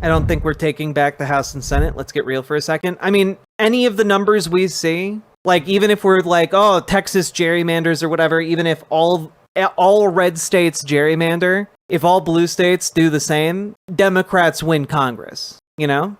I don't think we're taking back the House and Senate. Let's get real for a second. I mean, any of the numbers we see, like even if we're like, oh, Texas gerrymanders or whatever, even if all red states gerrymander, if all blue states do the same, Democrats win Congress, you know?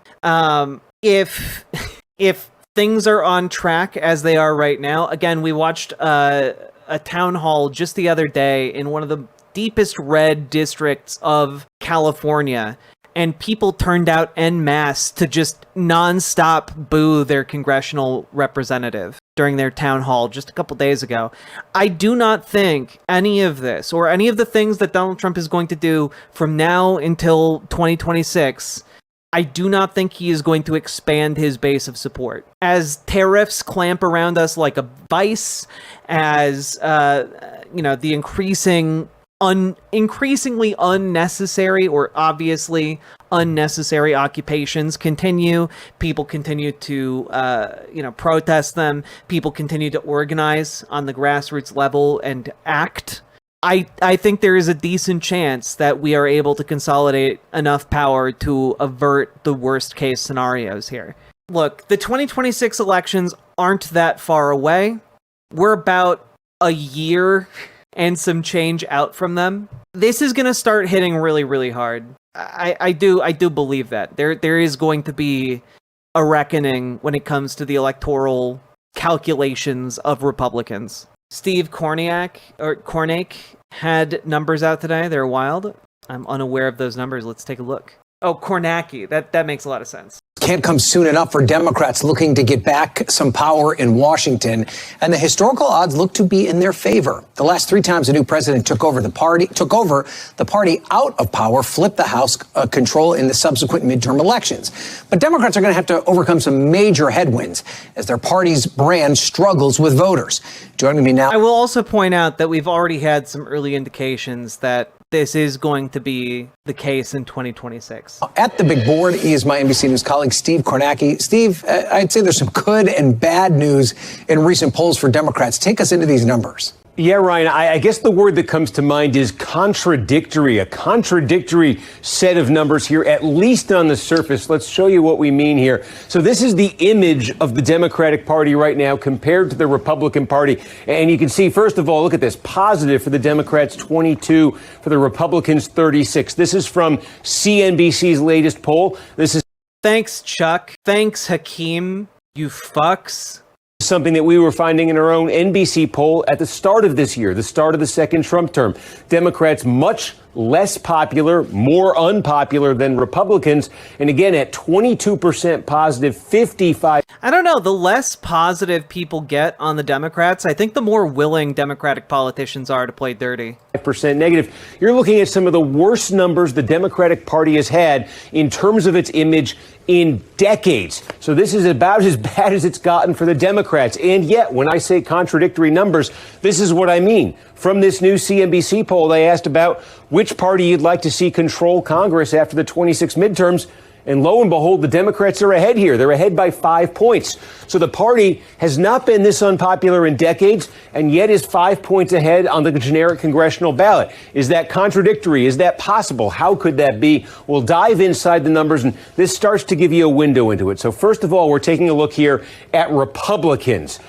If things are on track as they are right now, again, we watched a town hall just the other day in one of the deepest red districts of California, and people turned out en masse to just nonstop boo their congressional representative during their town hall just a couple days ago. I do not think any of this, or any of the things that Donald Trump is going to do from now until 2026, I do not think he is going to expand his base of support. As tariffs clamp around us like a vice, as the increasingly unnecessary, or obviously unnecessary, occupations continue, people continue to protest them, people continue to organize on the grassroots level and act, I think there is a decent chance that we are able to consolidate enough power to avert the worst case scenarios here. Look, the 2026 elections aren't that far away. We're about a year and some change out from them. This is going to start hitting really, really hard. I do believe that. There is going to be a reckoning when it comes to the electoral calculations of Republicans. Steve Kornacki had numbers out today. They're wild. I'm unaware of those numbers. Let's take a look. Oh, Kornacki. That makes a lot of sense. Can't come soon enough for Democrats looking to get back some power in Washington, and the historical odds look to be in their favor. The last 3 times a new president took over the party out of power, flipped the House control in the subsequent midterm elections. But Democrats are going to have to overcome some major headwinds as their party's brand struggles with voters. Joining me now. I will also point out that we've already had some early indications that this is going to be the case in 2026. At the big board, he is my NBC News colleague, Steve Kornacki. Steve, I'd say there's some good and bad news in recent polls for Democrats. Take us into these numbers. Yeah, Ryan, I guess the word that comes to mind is contradictory, a contradictory set of numbers here, at least on the surface. Let's show you what we mean here. So this is the image of the Democratic Party right now compared to the Republican Party. And you can see, first of all, look at this, positive for the Democrats, 22, for the Republicans, 36. This is from CNBC's latest poll. This is Thanks, Chuck. Thanks, Hakeem. You fucks. Something that we were finding in our own NBC poll at the start of this year, the start of the second Trump term. Democrats much less popular, more unpopular than Republicans. And again, at 22% positive, 55. I don't know. The less positive people get on the Democrats, I think the more willing Democratic politicians are to play dirty. % negative. You're looking at some of the worst numbers the Democratic Party has had in terms of its image in decades. So this is about as bad as it's gotten for the Democrats. And yet, when I say contradictory numbers, this is what I mean. From this new CNBC poll, they asked about which party you'd like to see control Congress after the 26 midterms. And lo and behold, the Democrats are ahead here. They're ahead by 5 points. So the party has not been this unpopular in decades, and yet is 5 points ahead on the generic congressional ballot. Is that contradictory? Is that possible? How could that be? We'll dive inside the numbers, and this starts to give you a window into it. So first of all, we're taking a look here at Republicans.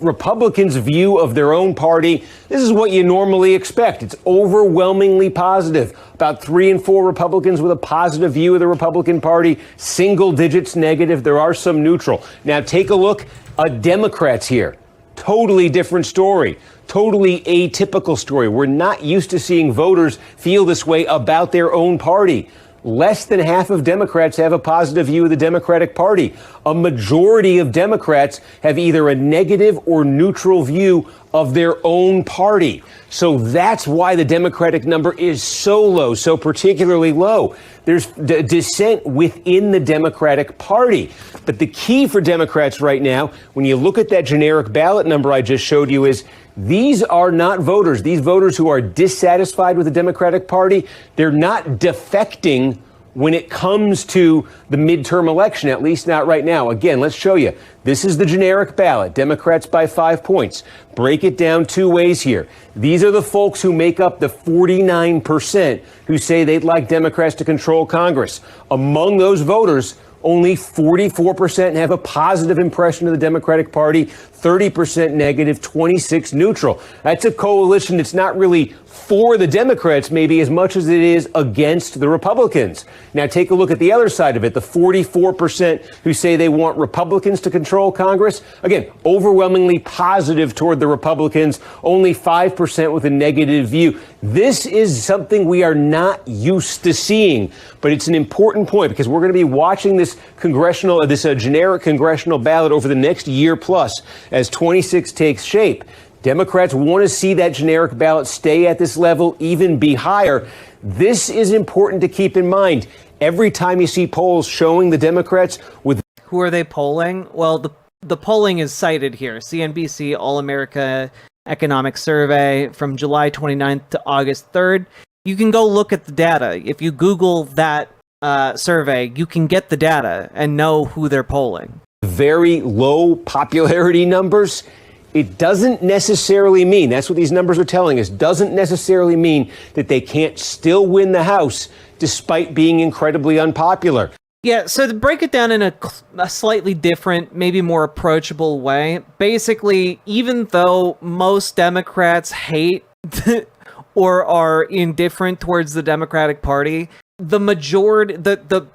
Republicans' view of their own party. This is what you normally expect. It's overwhelmingly positive. About 3 in 4 Republicans with a positive view of the Republican Party, single digits negative. There are some neutral. Now take a look at Democrats here. Totally different story. Totally atypical story. We're not used to seeing voters feel this way about their own party. Less than half of Democrats have a positive view of the Democratic Party. A majority of Democrats have either a negative or neutral view of their own party. So that's why the Democratic number is so low, so particularly low. There's dissent within the Democratic Party. But the key for Democrats right now, when you look at that generic ballot number I just showed you, is these are not voters. These voters who are dissatisfied with the Democratic Party, they're not defecting when it comes to the midterm election, at least not right now. Again, let's show you. This is the generic ballot. Democrats by 5 points. Break it down 2 ways here. These are the folks who make up the 49% who say they'd like Democrats to control Congress. Among those voters, only 44% have a positive impression of the Democratic Party, 30% negative, 26 neutral. That's a coalition that's not really for the Democrats maybe as much as it is against the Republicans. Now take a look at the other side of it, the 44% who say they want Republicans to control Congress. Again, overwhelmingly positive toward the Republicans, only 5% with a negative view. This is something we are not used to seeing, but it's an important point because we're going to be watching this generic congressional ballot over the next year plus as 26 takes shape. Democrats want to see that generic ballot stay at this level, even be higher. This is important to keep in mind. Every time you see polls showing the Democrats with... Who are they polling? Well, the polling is cited here. CNBC All-America Economic Survey from July 29th to August 3rd. You can go look at the data. If you Google that survey, you can get the data and know who they're polling. Very low popularity numbers. It doesn't necessarily mean, that's what these numbers are telling us, doesn't necessarily mean that they can't still win the House despite being incredibly unpopular. Yeah, so to break it down in a slightly different, maybe more approachable way, basically, even though most Democrats hate or are indifferent towards the Democratic Party, the majority, the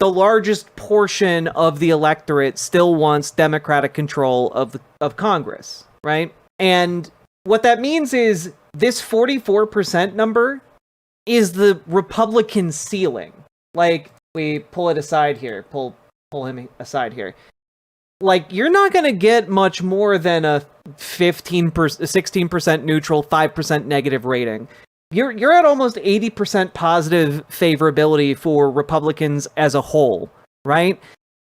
largest portion of the electorate still wants Democratic control of Congress, right? And what that means is this 44% number is the Republican ceiling. Like, we pull it aside here, pull him aside here. Like, you're not going to get much more than a 16% neutral, 5% negative rating. You're at almost 80% positive favorability for Republicans as a whole, right?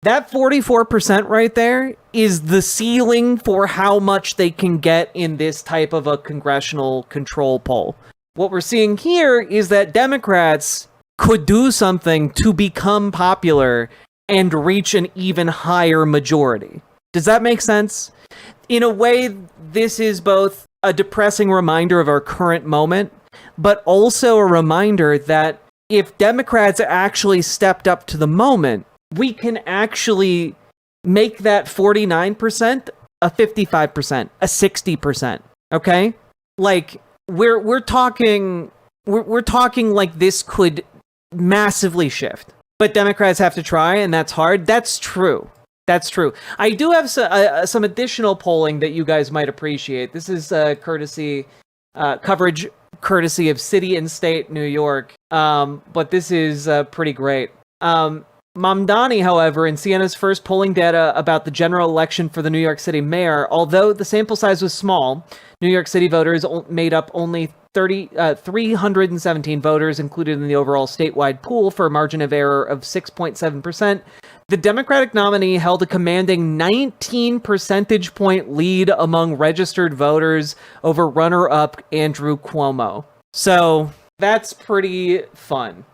That 44% right there is the ceiling for how much they can get in this type of a congressional control poll. What we're seeing here is that Democrats could do something to become popular and reach an even higher majority. Does that make sense? In a way, this is both a depressing reminder of our current moment, but also a reminder that if Democrats actually stepped up to the moment, we can actually make that 49% a 55%, a 60%. Okay? Like, we're talking like this could massively shift. But Democrats have to try, and that's hard. That's true. That's true. I do have some additional polling that you guys might appreciate. This is coverage courtesy of City and State New York, but this is pretty great. Mamdani, however, in Sienna's first polling data about the general election for the New York City mayor, although the sample size was small, New York City voters made up only 317 voters included in the overall statewide pool for a margin of error of 6.7%. The Democratic nominee held a commanding 19 percentage point lead among registered voters over runner-up Andrew Cuomo. So that's pretty fun.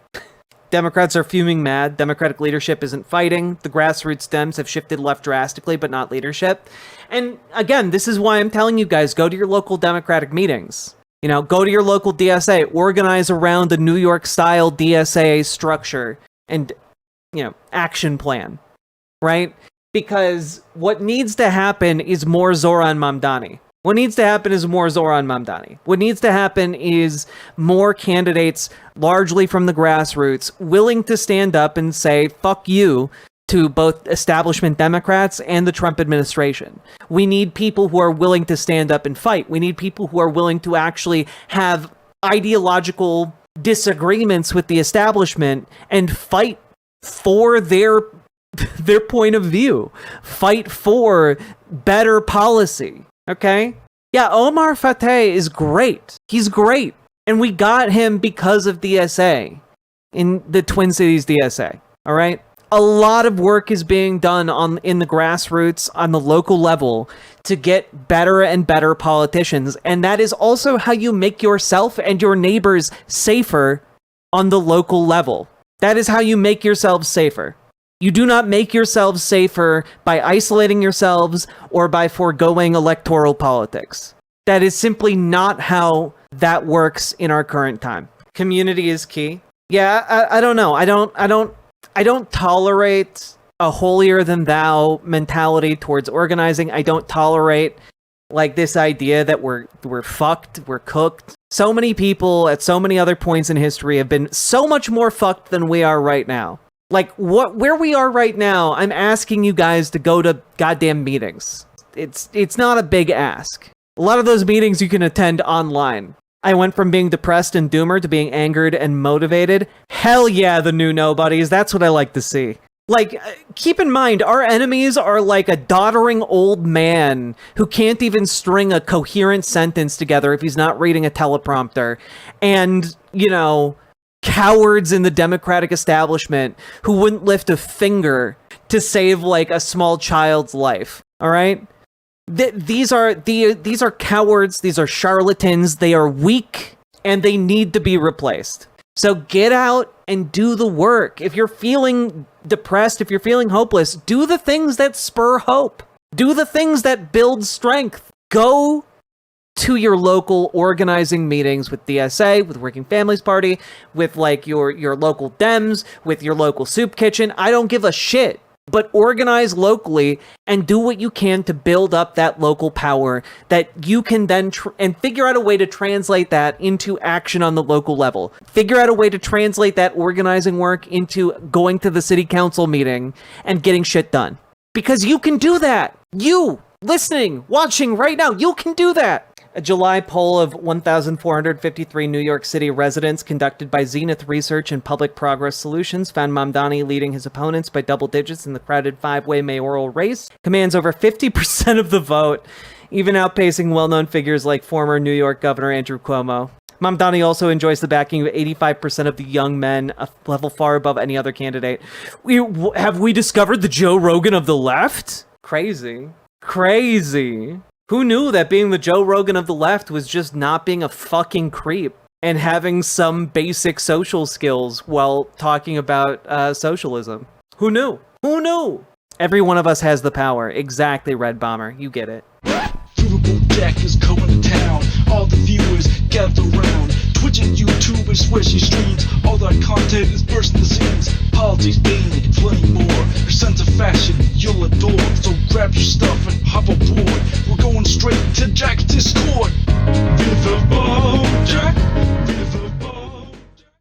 Democrats are fuming mad. Democratic leadership isn't fighting. The grassroots Dems have shifted left drastically, but not leadership. And again, this is why I'm telling you guys, go to your local Democratic meetings. You know, go to your local DSA, organize around the New York-style DSA structure and, action plan, right? Because what needs to happen is more Zohran Mamdani. What needs to happen is more Zohran Mamdani. What needs to happen is more candidates, largely from the grassroots, willing to stand up and say, fuck you, to both establishment Democrats and the Trump administration. We need people who are willing to stand up and fight. We need people who are willing to actually have ideological disagreements with the establishment and fight for their point of view. Fight for better policy. Okay? Yeah, Omar Fateh is great. He's great. And we got him because of DSA in the Twin Cities DSA. All right? A lot of work is being done in the grassroots on the local level to get better and better politicians. And that is also how you make yourself and your neighbors safer on the local level. That is how you make yourselves safer. You do not make yourselves safer by isolating yourselves or by foregoing electoral politics. That is simply not how that works in our current time. Community is key. Yeah, I don't know. I don't tolerate a holier than thou mentality towards organizing. I don't tolerate like this idea that we're fucked, we're cooked. So many people at so many other points in history have been so much more fucked than we are right now. Like where we are right now, I'm asking you guys to go to goddamn meetings. It's not a big ask. A lot of those meetings you can attend online. I went from being depressed and doomer to being angered and motivated. Hell yeah, the new nobodies. That's what I like to see. Like, keep in mind, our enemies are like a doddering old man who can't even string a coherent sentence together if he's not reading a teleprompter. And, you know, cowards in the Democratic establishment who wouldn't lift a finger to save, like, a small child's life. All right? These are cowards, these are charlatans, they are weak, and they need to be replaced. So get out and do the work. If you're feeling depressed, if you're feeling hopeless, do the things that spur hope. Do the things that build strength. Go to your local organizing meetings with DSA, with Working Families Party, with like your local Dems, with your local soup kitchen. I don't give a shit. But organize locally and do what you can to build up that local power that you can then and figure out a way to translate that into action on the local level. Figure out a way to translate that organizing work into going to the city council meeting and getting shit done. Because you can do that. You, listening, watching right now, you can do that. A July poll of 1,453 New York City residents conducted by Zenith Research and Public Progress Solutions found Mamdani leading his opponents by double digits in the crowded five-way mayoral race, commands over 50% of the vote, even outpacing well-known figures like former New York Governor Andrew Cuomo. Mamdani also enjoys the backing of 85% of the young men, a level far above any other candidate. Have we discovered the Joe Rogan of the left? Crazy. Who knew that being the Joe Rogan of the left was just not being a fucking creep and having some basic social skills while talking about socialism? Who knew? Every one of us has the power. Exactly, Red Bomber. You get it. Riverboat Jack is coming to town. All the viewers gather around. Twitch and YouTube and swishy streams. All that content is bursting the scenes. Politics, being plenty more. Your sense of fashion you'll adore. So grab your stuff and hop aboard. We're going straight to Jack's Discord.